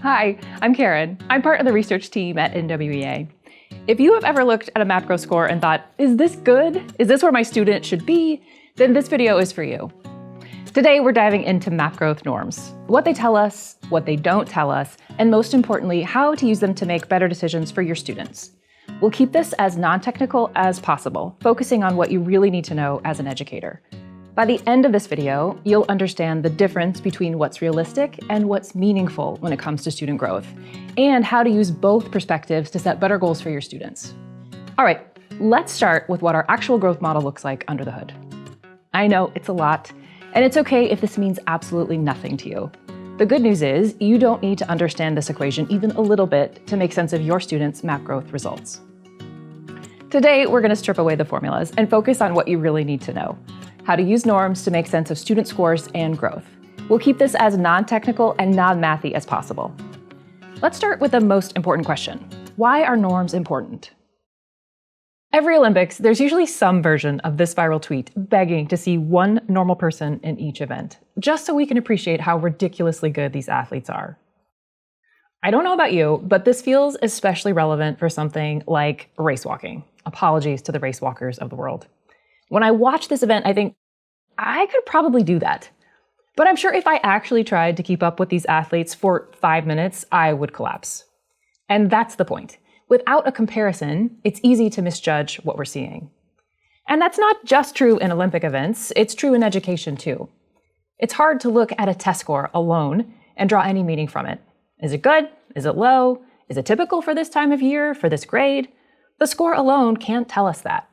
Hi, I'm Karyn. I'm part of the research team at NWEA. If you have ever looked at a MAP growth score and thought, is this good? Is this where my student should be? Then this video is for you. Today, we're diving into MAP growth norms, what they tell us, what they don't tell us, and most importantly, how to use them to make better decisions for your students. We'll keep this as non-technical as possible, focusing on what you really need to know as an educator. By the end of this video, you'll understand the difference between what's realistic and what's meaningful when it comes to student growth, and how to use both perspectives to set better goals for your students. All right, let's start with what our actual growth model looks like under the hood. I know it's a lot, and it's okay if this means absolutely nothing to you. The good news is you don't need to understand this equation even a little bit to make sense of your students' MAP growth results. Today, we're going to strip away the formulas and focus on what you really need to know: how to use norms to make sense of student scores and growth. We'll keep this as non-technical and non-mathy as possible. Let's start with the most important question. Why are norms important? Every Olympics, there's usually some version of this viral tweet begging to see one normal person in each event, just so we can appreciate how ridiculously good these athletes are. I don't know about you, but this feels especially relevant for something like race walking. Apologies to the race walkers of the world. When I watch this event, I think, I could probably do that. But I'm sure if I actually tried to keep up with these athletes for 5 minutes, I would collapse. And that's the point. Without a comparison, it's easy to misjudge what we're seeing. And that's not just true in Olympic events, it's true in education too. It's hard to look at a test score alone and draw any meaning from it. Is it good? Is it low? Is it typical for this time of year, for this grade? The score alone can't tell us that.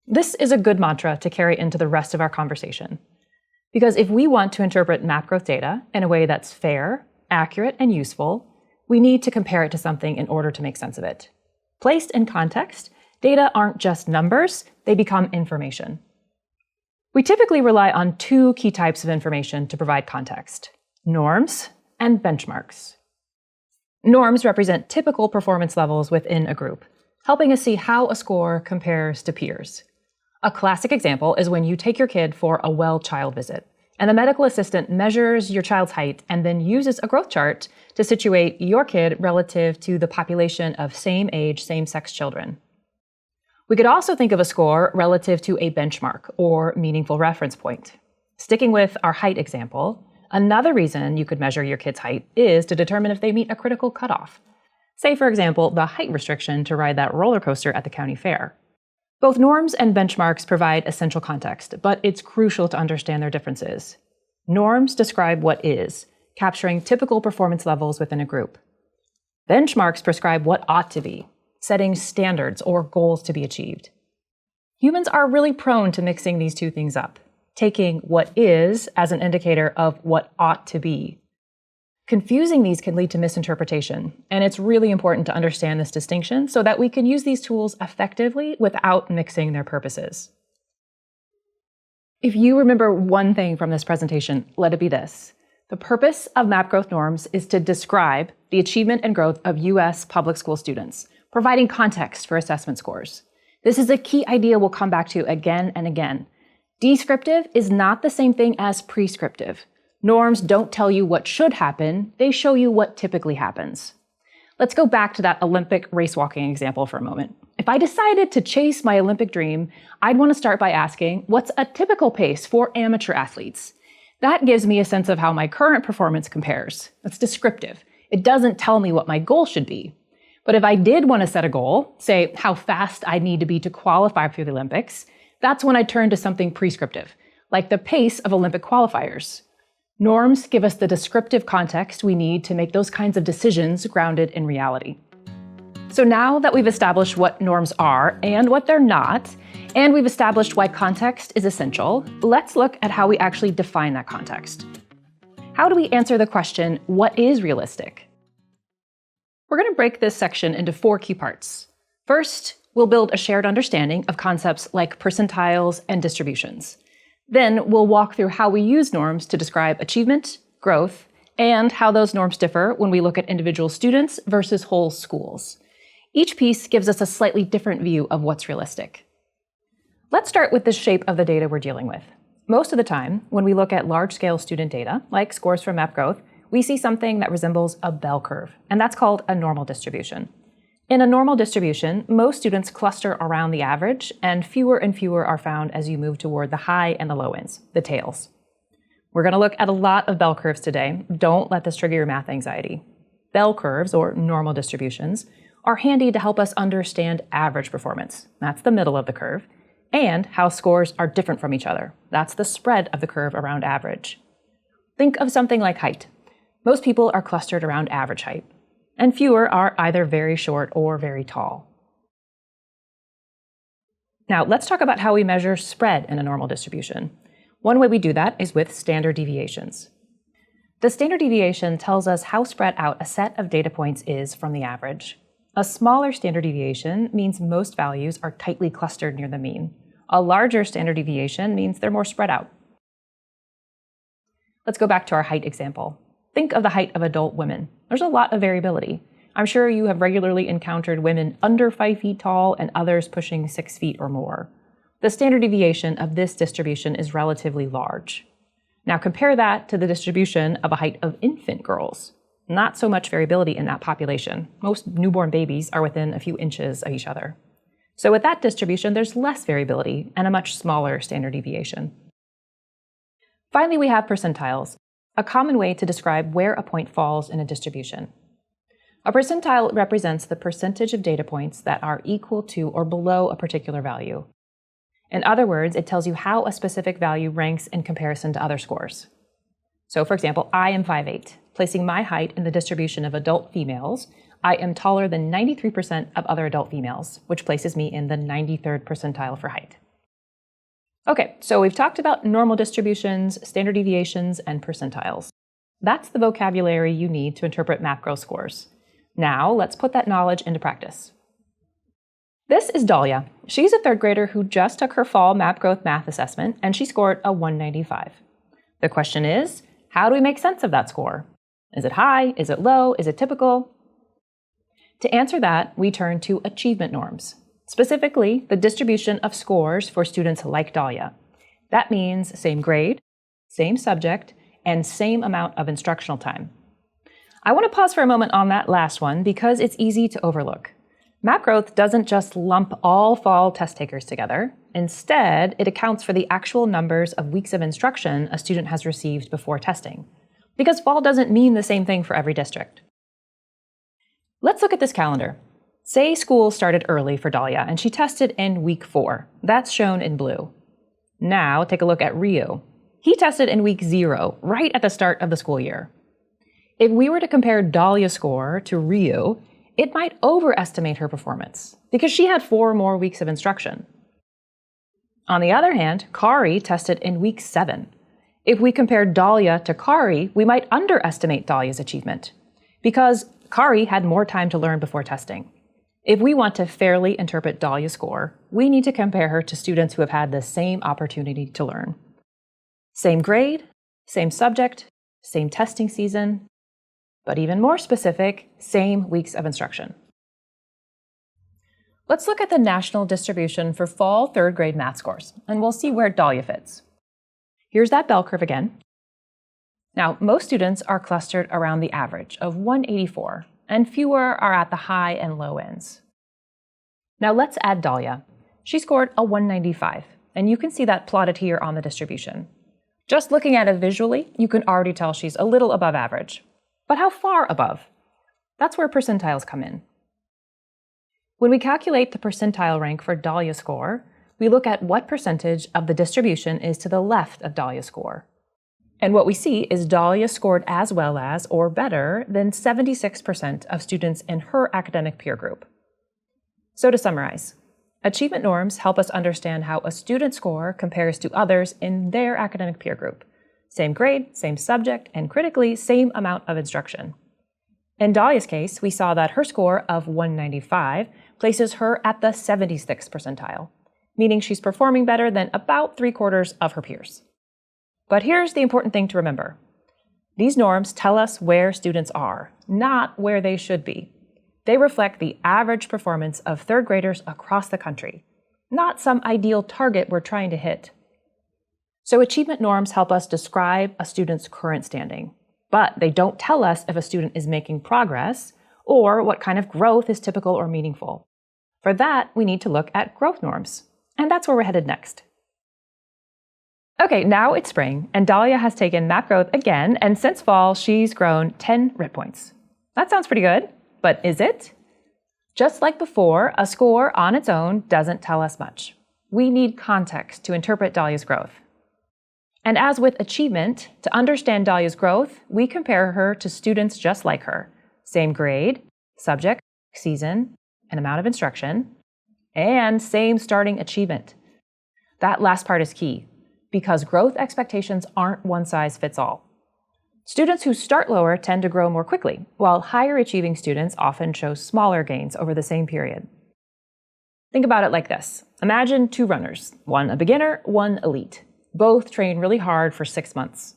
This is a good mantra to carry into the rest of our conversation. Because if we want to interpret MAP growth data in a way that's fair, accurate, and useful, we need to compare it to something in order to make sense of it. Placed in context, data aren't just numbers, they become information. We typically rely on two key types of information to provide context: norms and benchmarks. Norms represent typical performance levels within a group, helping us see how a score compares to peers. A classic example is when you take your kid for a well child visit, and the medical assistant measures your child's height and then uses a growth chart to situate your kid relative to the population of same-age, same-sex children. We could also think of a score relative to a benchmark or meaningful reference point. Sticking with our height example, another reason you could measure your kid's height is to determine if they meet a critical cutoff. Say, for example, the height restriction to ride that roller coaster at the county fair. Both norms and benchmarks provide essential context, but it's crucial to understand their differences. Norms describe what is, capturing typical performance levels within a group. Benchmarks prescribe what ought to be, setting standards or goals to be achieved. Humans are really prone to mixing these two things up, taking what is as an indicator of what ought to be. Confusing these can lead to misinterpretation, and it's really important to understand this distinction so that we can use these tools effectively without mixing their purposes. If you remember one thing from this presentation, let it be this. The purpose of MAP growth norms is to describe the achievement and growth of U.S. public school students, providing context for assessment scores. This is a key idea we'll come back to again and again. Descriptive is not the same thing as prescriptive. Norms don't tell you what should happen, they show you what typically happens. Let's go back to that Olympic race walking example for a moment. If I decided to chase my Olympic dream, I'd want to start by asking, what's a typical pace for amateur athletes? That gives me a sense of how my current performance compares. That's descriptive. It doesn't tell me what my goal should be. But if I did want to set a goal, say how fast I'd need to be to qualify for the Olympics, that's when I turn to something prescriptive, like the pace of Olympic qualifiers. Norms give us the descriptive context we need to make those kinds of decisions grounded in reality. So now that we've established what norms are and what they're not, and we've established why context is essential, let's look at how we actually define that context. How do we answer the question, what is realistic? We're going to break this section into 4 key parts. First, we'll build a shared understanding of concepts like percentiles and distributions. Then we'll walk through how we use norms to describe achievement, growth, and how those norms differ when we look at individual students versus whole schools. Each piece gives us a slightly different view of what's realistic. Let's start with the shape of the data we're dealing with. Most of the time, when we look at large-scale student data, like scores from MAP growth, we see something that resembles a bell curve, and that's called a normal distribution. In a normal distribution, most students cluster around the average, and fewer are found as you move toward the high and the low ends, the tails. We're going to look at a lot of bell curves today. Don't let this trigger your math anxiety. Bell curves, or normal distributions, are handy to help us understand average performance. That's the middle of the curve, and how scores are different from each other. That's the spread of the curve around average. Think of something like height. Most people are clustered around average height, and fewer are either very short or very tall. Now, let's talk about how we measure spread in a normal distribution. One way we do that is with standard deviations. The standard deviation tells us how spread out a set of data points is from the average. A smaller standard deviation means most values are tightly clustered near the mean. A larger standard deviation means they're more spread out. Let's go back to our height example. Think of the height of adult women. There's a lot of variability. I'm sure you have regularly encountered women under 5 feet tall and others pushing 6 feet or more. The standard deviation of this distribution is relatively large. Now compare that to the distribution of a height of infant girls. Not so much variability in that population. Most newborn babies are within a few inches of each other. So with that distribution, there's less variability and a much smaller standard deviation. Finally, we have percentiles, a common way to describe where a point falls in a distribution. A percentile represents the percentage of data points that are equal to or below a particular value. In other words, it tells you how a specific value ranks in comparison to other scores. So for example, I am 5'8". Placing my height in the distribution of adult females, I am taller than 93% of other adult females, which places me in the 93rd percentile for height. Okay, so we've talked about normal distributions, standard deviations, and percentiles. That's the vocabulary you need to interpret MapGrowth scores. Now, let's put that knowledge into practice. This is Dahlia. She's a third grader who just took her fall MapGrowth math assessment, and she scored a 195. The question is, how do we make sense of that score? Is it high? Is it low? Is it typical? To answer that, we turn to achievement norms. Specifically, the distribution of scores for students like Dahlia. That means same grade, same subject, and same amount of instructional time. I want to pause for a moment on that last one because it's easy to overlook. MapGrowth doesn't just lump all fall test takers together. Instead, it accounts for the actual numbers of weeks of instruction a student has received before testing. Because fall doesn't mean the same thing for every district. Let's look at this calendar. Say school started early for Dahlia and she tested in week 4. That's shown in blue. Now take a look at Ryu. He tested in week 0, right at the start of the school year. If we were to compare Dahlia's score to Ryu, it might overestimate her performance because she had 4 more weeks of instruction. On the other hand, Kari tested in week 7. If we compared Dahlia to Kari, we might underestimate Dahlia's achievement because Kari had more time to learn before testing. If we want to fairly interpret Dahlia's score, we need to compare her to students who have had the same opportunity to learn. Same grade, same subject, same testing season, but even more specific, same weeks of instruction. Let's look at the national distribution for fall 3rd grade math scores, and we'll see where Dahlia fits. Here's that bell curve again. Now, most students are clustered around the average of 184, and fewer are at the high and low ends. Now let's add Dahlia. She scored a 195, and you can see that plotted here on the distribution. Just looking at it visually, you can already tell she's a little above average. But how far above? That's where percentiles come in. When we calculate the percentile rank for Dahlia's score, we look at what percentage of the distribution is to the left of Dahlia's score. And what we see is Dahlia scored as well as, or better, than 76% of students in her academic peer group. So to summarize, achievement norms help us understand how a student's score compares to others in their academic peer group. Same grade, same subject, and critically, same amount of instruction. In Dahlia's case, we saw that her score of 195 places her at the 76th percentile, meaning she's performing better than about 3/4 of her peers. But here's the important thing to remember. These norms tell us where students are, not where they should be. They reflect the average performance of 3rd graders across the country, not some ideal target we're trying to hit. So achievement norms help us describe a student's current standing. but they don't tell us if a student is making progress or what kind of growth is typical or meaningful. For that, we need to look at growth norms, and that's where we're headed next. Okay, now it's spring, and Dahlia has taken map growth again, and since fall, she's grown 10 RIT points. That sounds pretty good, but is it? Just like before, a score on its own doesn't tell us much. We need context to interpret Dahlia's growth. And as with achievement, to understand Dahlia's growth, we compare her to students just like her. Same grade, subject, season, and amount of instruction, and same starting achievement. That last part is key, because growth expectations aren't one size fits all. Students who start lower tend to grow more quickly, while higher achieving students often show smaller gains over the same period. Think about it like this. Imagine two runners, one a beginner, one elite. Both train really hard for 6 months.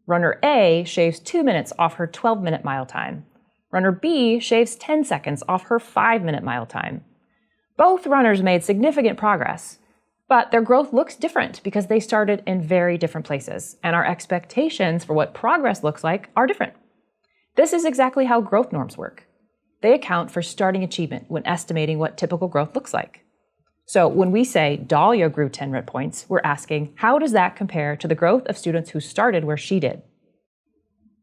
Runner A shaves 2 minutes off her 12-minute mile time. Runner B shaves 10 seconds off her 5-minute mile time. Both runners made significant progress, but their growth looks different because they started in very different places, and our expectations for what progress looks like are different. This is exactly how growth norms work. They account for starting achievement when estimating what typical growth looks like. So when we say Dahlia grew 10 RIT points, we're asking, how does that compare to the growth of students who started where she did?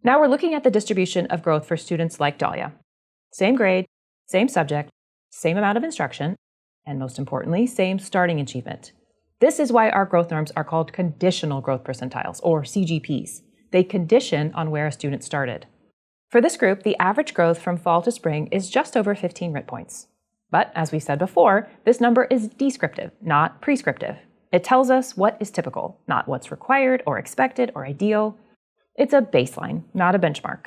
Now we're looking at the distribution of growth for students like Dahlia. Same grade, same subject, same amount of instruction, and most importantly, same starting achievement. This is why our growth norms are called conditional growth percentiles, or CGPs. They condition on where a student started. For this group, the average growth from fall to spring is just over 15 RIT points. But as we said before, this number is descriptive, not prescriptive. It tells us what is typical, not what's required or expected or ideal. It's a baseline, not a benchmark.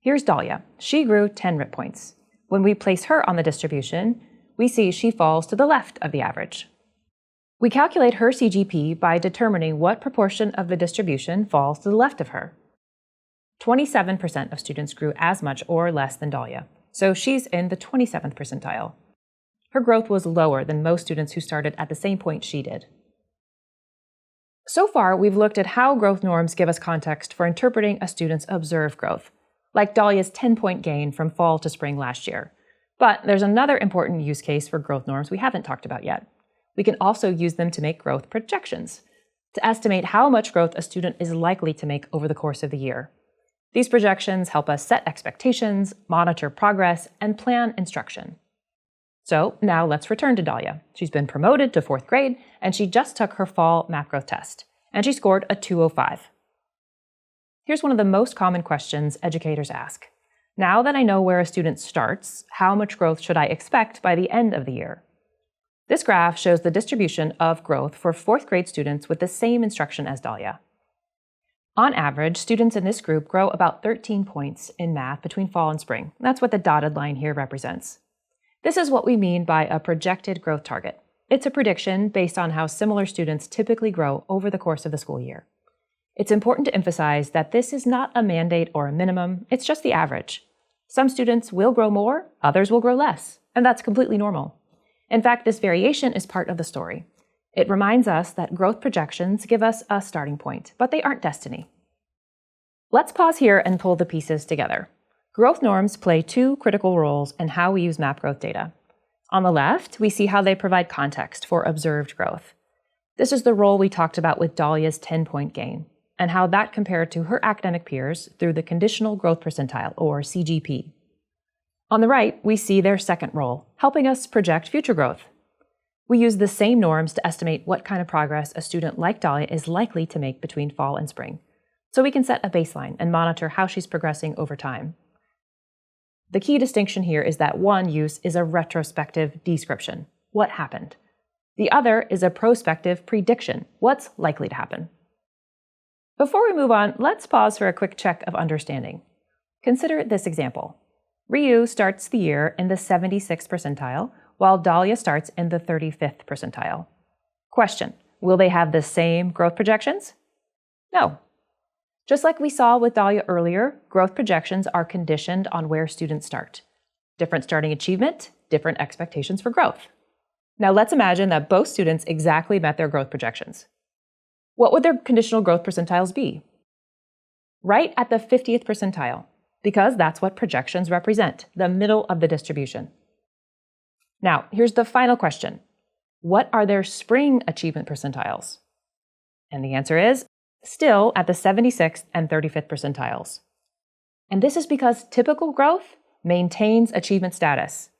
Here's Dahlia. She grew 10 RIT points. When we place her on the distribution, we see she falls to the left of the average. We calculate her CGP by determining what proportion of the distribution falls to the left of her. 27% of students grew as much or less than Dahlia, so she's in the 27th percentile. Her growth was lower than most students who started at the same point she did. So far, we've looked at how growth norms give us context for interpreting a student's observed growth, like Dahlia's 10-point gain from fall to spring last year. But there's another important use case for growth norms we haven't talked about yet. We can also use them to make growth projections, to estimate how much growth a student is likely to make over the course of the year. These projections help us set expectations, monitor progress, and plan instruction. So now let's return to Dahlia. She's been promoted to 4th grade, and she just took her fall map growth test, and she scored a 205. Here's one of the most common questions educators ask. Now that I know where a student starts, how much growth should I expect by the end of the year? This graph shows the distribution of growth for 4th grade students with the same instruction as Dahlia. On average, students in this group grow about 13 points in math between fall and spring. That's what the dotted line here represents. This is what we mean by a projected growth target. It's a prediction based on how similar students typically grow over the course of the school year. It's important to emphasize that this is not a mandate or a minimum, it's just the average. Some students will grow more, others will grow less, and that's completely normal. In fact, this variation is part of the story. It reminds us that growth projections give us a starting point, but they aren't destiny. Let's pause here and pull the pieces together. Growth norms play two critical roles in how we use map growth data. On the left, we see how they provide context for observed growth. This is the role we talked about with Dahlia's 10-point gain, and how that compared to her academic peers through the conditional growth percentile, or CGP. On the right, we see their second role, helping us project future growth. We use the same norms to estimate what kind of progress a student like Dahlia is likely to make between fall and spring, so we can set a baseline and monitor how she's progressing over time. The key distinction here is that one use is a retrospective description, what happened. The other is a prospective prediction, what's likely to happen. Before we move on, let's pause for a quick check of understanding. Consider this example. Ryu starts the year in the 76th percentile, while Dahlia starts in the 35th percentile. Question: will they have the same growth projections? No. Just like we saw with Dahlia earlier, growth projections are conditioned on where students start. Different starting achievement, different expectations for growth. Now let's imagine that both students exactly met their growth projections. What would their conditional growth percentiles be? right at the 50th percentile, because that's what projections represent, the middle of the distribution. Now, here's the final question. What are their spring achievement percentiles? And the answer is still at the 76th and 35th percentiles. And this is because typical growth maintains achievement status.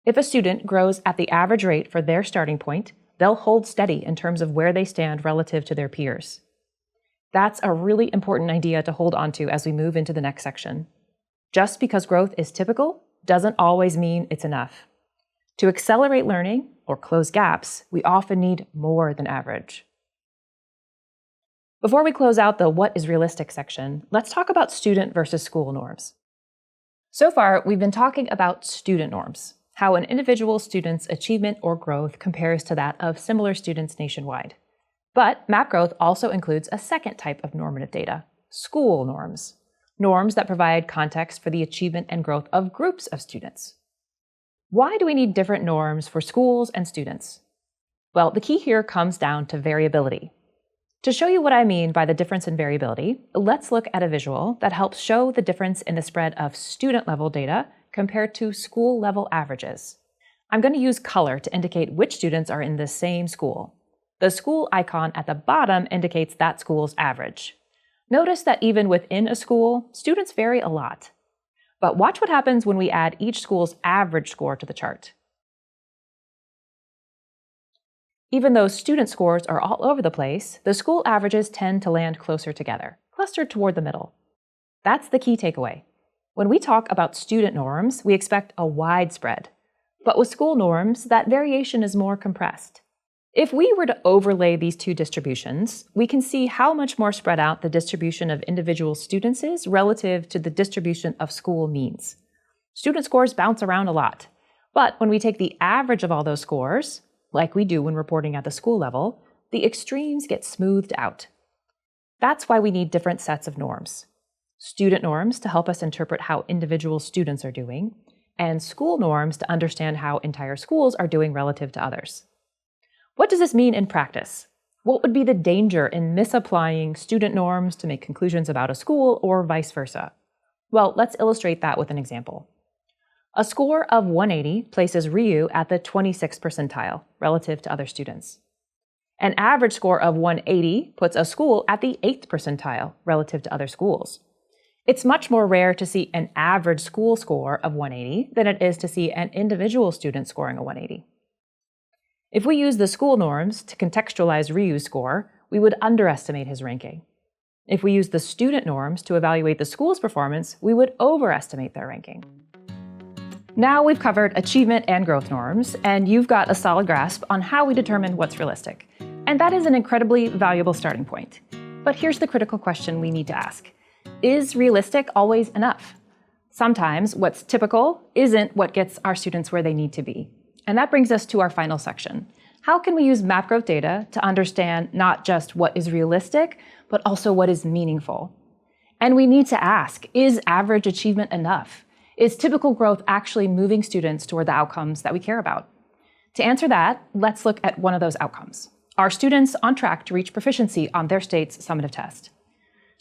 If a student grows at the average rate for their starting point, they'll hold steady in terms of where they stand relative to their peers. That's a really important idea to hold on to as we move into the next section. Just because growth is typical doesn't always mean it's enough. To accelerate learning or close gaps, we often need more than average. Before we close out the what is realistic section, let's talk about student versus school norms. So far, we've been talking about student norms, how an individual student's achievement or growth compares to that of similar students nationwide. But map growth also includes a second type of normative data, school norms, norms that provide context for the achievement and growth of groups of students. Why do we need different norms for schools and students? Well, the key here comes down to variability. To show you what I mean by the difference in variability, let's look at a visual that helps show the difference in the spread of student-level data compared to school-level averages. I'm going to use color to indicate which students are in the same school. The school icon at the bottom indicates that school's average. Notice that even within a school, students vary a lot. But watch what happens when we add each school's average score to the chart. Even though student scores are all over the place, the school averages tend to land closer together, clustered toward the middle. That's the key takeaway. When we talk about student norms, we expect a wide spread. But with school norms, that variation is more compressed. If we were to overlay these two distributions, we can see how much more spread out the distribution of individual students is relative to the distribution of school means. Student scores bounce around a lot, but when we take the average of all those scores, like we do when reporting at the school level, the extremes get smoothed out. That's why we need different sets of norms. Student norms to help us interpret how individual students are doing, and school norms to understand how entire schools are doing relative to others. What does this mean in practice? What would be the danger in misapplying student norms to make conclusions about a school or vice versa? Well, let's illustrate that with an example. A score of 180 places Ryu at the 26th percentile relative to other students. An average score of 180 puts a school at the 8th percentile relative to other schools. It's much more rare to see an average school score of 180 than it is to see an individual student scoring a 180. If we use the school norms to contextualize Ryu's score, we would underestimate his ranking. If we use the student norms to evaluate the school's performance, we would overestimate their ranking. Now we've covered achievement and growth norms, and you've got a solid grasp on how we determine what's realistic. And that is an incredibly valuable starting point. But here's the critical question we need to ask. Is realistic always enough? Sometimes what's typical isn't what gets our students where they need to be. And that brings us to our final section. How can we use map growth data to understand not just what is realistic, but also what is meaningful? And we need to ask, is average achievement enough? Is typical growth actually moving students toward the outcomes that we care about? To answer that, let's look at one of those outcomes. Are students on track to reach proficiency on their state's summative test?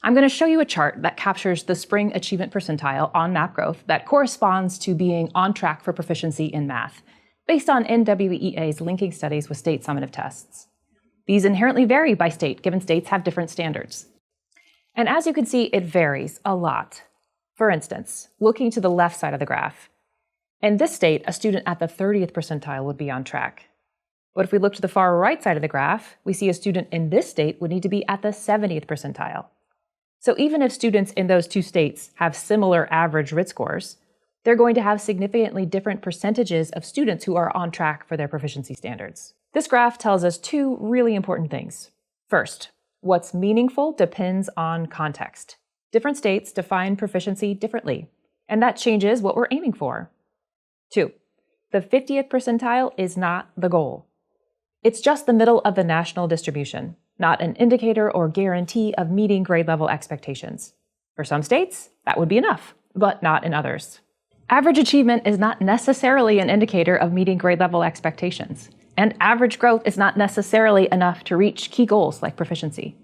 I'm going to show you a chart that captures the spring achievement percentile on map growth that corresponds to being on track for proficiency in math, based on NWEA's linking studies with state summative tests. These inherently vary by state, given states have different standards. And as you can see, it varies a lot. For instance, looking to the left side of the graph, in this state, a student at the 30th percentile would be on track. But if we look to the far right side of the graph, we see a student in this state would need to be at the 70th percentile. So even if students in those two states have similar average RIT scores, they're going to have significantly different percentages of students who are on track for their proficiency standards. This graph tells us two really important things. First, what's meaningful depends on context. Different states define proficiency differently, and that changes what we're aiming for. 2, the 50th percentile is not the goal. It's just the middle of the national distribution, not an indicator or guarantee of meeting grade level expectations. For some states, that would be enough, but not in others. Average achievement is not necessarily an indicator of meeting grade level expectations, and average growth is not necessarily enough to reach key goals like proficiency.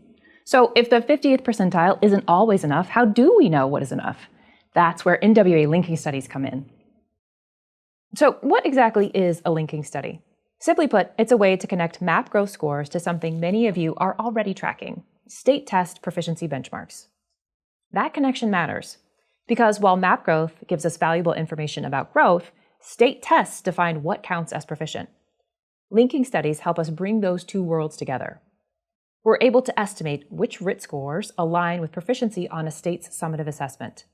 So if the 50th percentile isn't always enough, how do we know what is enough? That's where NWEA linking studies come in. So what exactly is a linking study? Simply put, it's a way to connect MAP growth scores to something many of you are already tracking: state test proficiency benchmarks. That connection matters because while MAP growth gives us valuable information about growth, state tests define what counts as proficient. Linking studies help us bring those two worlds together. We're able to estimate which RIT scores align with proficiency on a state's summative assessment.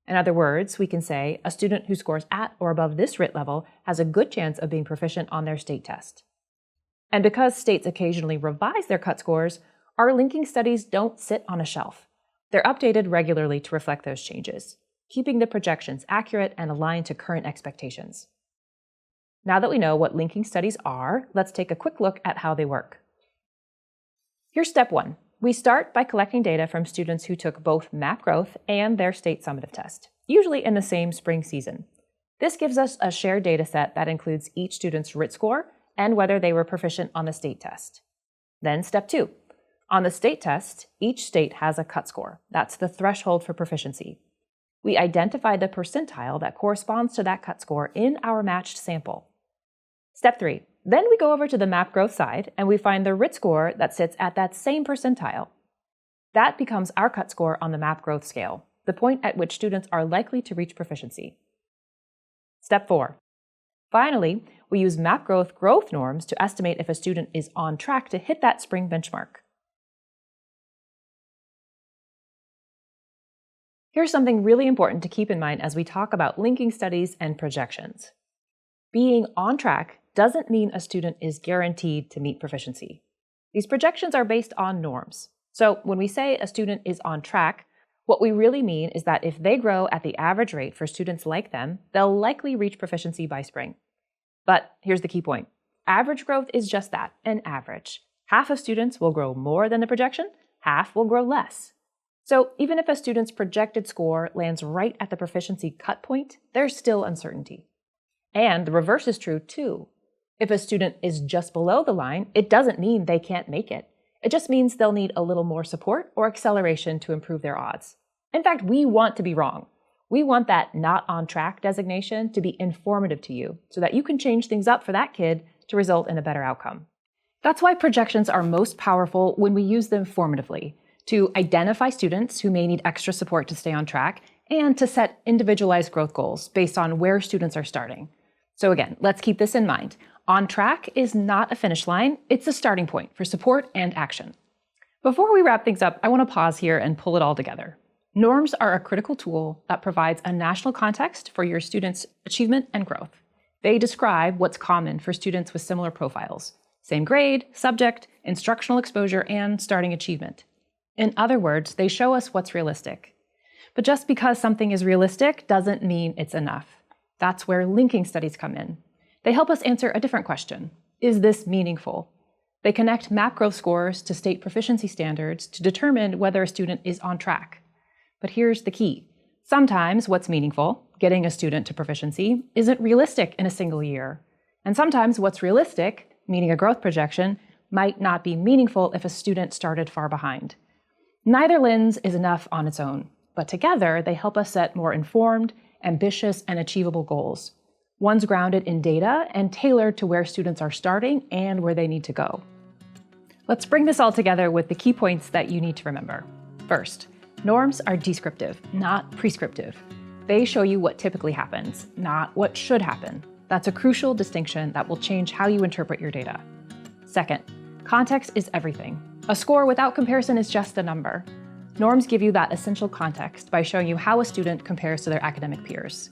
In other words, we can say a student who scores at or above this RIT level has a good chance of being proficient on their state test. And because states occasionally revise their cut scores, our linking studies don't sit on a shelf. They're updated regularly to reflect those changes, keeping the projections accurate and aligned to current expectations. Now that we know what linking studies are, let's take a quick look at how they work. Here's step one. We start by collecting data from students who took both MAP growth and their state summative test, usually in the same spring season. This gives us a shared data set that includes each student's RIT score and whether they were proficient on the state test. Then step two. On the state test, each state has a cut score. That's the threshold for proficiency. We identify the percentile that corresponds to that cut score in our matched sample. Step three. Then we go over to the MAP growth side and we find the RIT score that sits at that same percentile. That becomes our cut score on the MAP growth scale, the point at which students are likely to reach proficiency. Step four. Finally, we use MAP growth norms to estimate if a student is on track to hit that spring benchmark. Here's something really important to keep in mind as we talk about linking studies and projections. Being on track doesn't mean a student is guaranteed to meet proficiency. These projections are based on norms. So when we say a student is on track, what we really mean is that if they grow at the average rate for students like them, they'll likely reach proficiency by spring. But here's the key point. Average growth is just that, an average. Half of students will grow more than the projection, half will grow less. So even if a student's projected score lands right at the proficiency cut point, there's still uncertainty. And the reverse is true too. If a student is just below the line, it doesn't mean they can't make it. It just means they'll need a little more support or acceleration to improve their odds. In fact, we want to be wrong. We want that not on track designation to be informative to you so that you can change things up for that kid to result in a better outcome. That's why projections are most powerful when we use them formatively, to identify students who may need extra support to stay on track and to set individualized growth goals based on where students are starting. So again, let's keep this in mind. On track is not a finish line, it's a starting point for support and action. Before we wrap things up, I want to pause here and pull it all together. Norms are a critical tool that provides a national context for your students' achievement and growth. They describe what's common for students with similar profiles: same grade, subject, instructional exposure, and starting achievement. In other words, they show us what's realistic. But just because something is realistic doesn't mean it's enough. That's where linking studies come in. They help us answer a different question. Is this meaningful? They connect MAP growth scores to state proficiency standards to determine whether a student is on track. But here's the key. Sometimes what's meaningful, getting a student to proficiency, isn't realistic in a single year. And sometimes what's realistic, meeting a growth projection, might not be meaningful if a student started far behind. Neither lens is enough on its own, but together they help us set more informed, ambitious, and achievable goals. One's grounded in data and tailored to where students are starting and where they need to go. Let's bring this all together with the key points that you need to remember. First, norms are descriptive, not prescriptive. They show you what typically happens, not what should happen. That's a crucial distinction that will change how you interpret your data. Second, context is everything. A score without comparison is just a number. Norms give you that essential context by showing you how a student compares to their academic peers.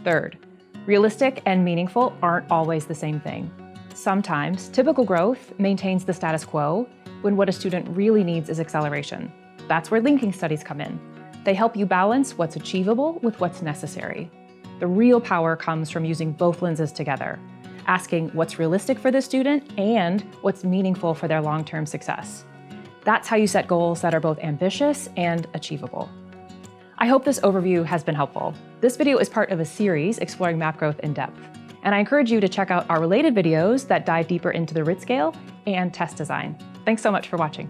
Third, realistic and meaningful aren't always the same thing. Sometimes, typical growth maintains the status quo when what a student really needs is acceleration. That's where linking studies come in. They help you balance what's achievable with what's necessary. The real power comes from using both lenses together, asking what's realistic for the student and what's meaningful for their long-term success. That's how you set goals that are both ambitious and achievable. I hope this overview has been helpful. This video is part of a series exploring MAP growth in depth, and I encourage you to check out our related videos that dive deeper into the RIT scale and test design. Thanks so much for watching.